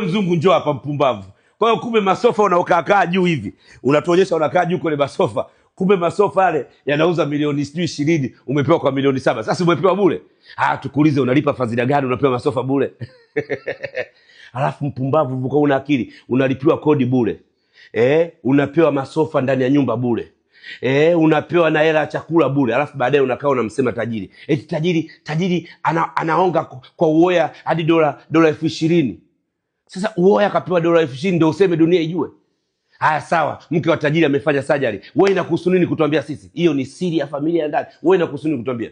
Mzungu njoo hapa mpumbavu. Kwa hiyo kumbe masofa unaokaa juu hivi. Unatuonyesha unakaa juu kwenye masofa. Kumbe masofa yale yanauza milioni 20, umepewa kwa milioni 7. Sasa umepewa bure. Tukuulize unalipa fadhila gani unapewa masofa bure? Alafu mpumbavu uko una akili, unalipiwa kodi bure. Unapewa masofa ndani ya nyumba bure. Unapewa na hela ya chakula bure. Alafu baadaye unakaa unamsema tajiri. Eti tajiri anaonga kwa uoya hadi dola 20,000. Sasa uoya akapewa dola 20,000 ndio useme dunia ijue. Haya sawa, mke wa tajiri amefanya surgery. Wewe inakuhusu nini kutuambia sisi? Hiyo ni siri ya familia ndani. Wewe inakuhusu nini kutuambia?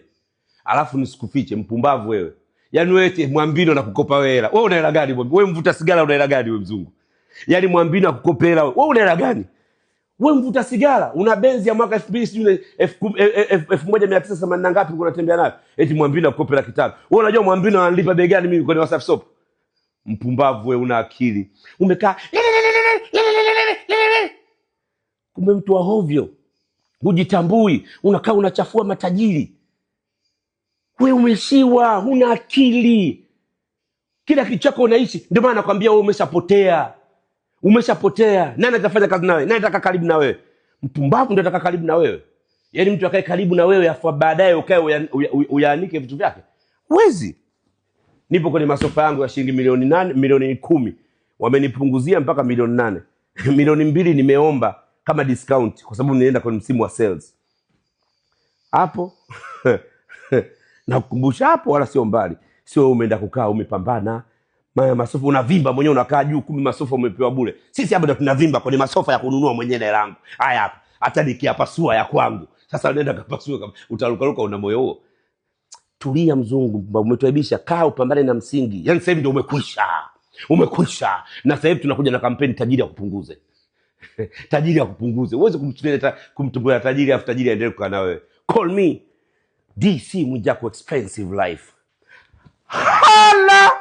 Alafu nisikufiche mpumbavu wewe. Yaani wewe eti Mwambino na kukopa wewe hela. Wewe una hela gani wewe? Wewe mvuta sigara una hela gani wewe mzungu? Yaani Mwambino akukopa hela wewe. Wewe una hela gani? Wewe mvuta sigara, una benzi ya mwaka 1980 na ngapi unatembea nayo? Eti Mwambino akukopa hela kitano. Wewe unajua Mwambino analipa bei gani mimi kwenye Wasafi Soap? Mpumbavu wewe una akili. Umekaa kumbe mtu wa hovyo. Hujitambui, unakaa unachafua matajiri. Wewe umeshiwa, huna akili. Kila kitu chako unaishi, ndio maana nakwambia wewe umeshapotea. Umeshapotea. Nani atafanya kazi nawe? Nani ataka karibu na wewe? Mpumbavu ndio ataka karibu na wewe. Yaani mtu akae karibu na wewe afu baadaye ukae uyaanike vitu vyake. Huwezi. Nipo kwenye masofa yangu ya shilingi milioni 10. Wamenipunguzia mpaka milioni 8. Milioni 2 nimeomba kama discount kwa sababu nienda kwenye msimu wa sales. Hapo na kukumbusha hapo wala sio mbali. Sio umeenda kukaa umepambana. Masofa unavimba mwenyewe unakaa juu kumbe masofa umepewa bure. Sisi hapa ndo tunavimba kwenye masofa ya kununua mwenyewe hela yangu. Haya hapa. Hata nikiapasua ya kwangu. Sasa unaenda kapasua kama utarukaruka una moyo huo. Tulia mzungu, umetuaibisha, kaa upambane na msingi. Yaani sasa hivi ndio umekwisha. Umekwisha. Na sasa hivi tunakuja na kampeni tajiri ya kupunguze. Tajiri ya kupunguze. Uweze kumtumbulia tajiri afu tajiri aendelee kukaa na wewe. Call me DC Mwijaku Expensive Life. Hala!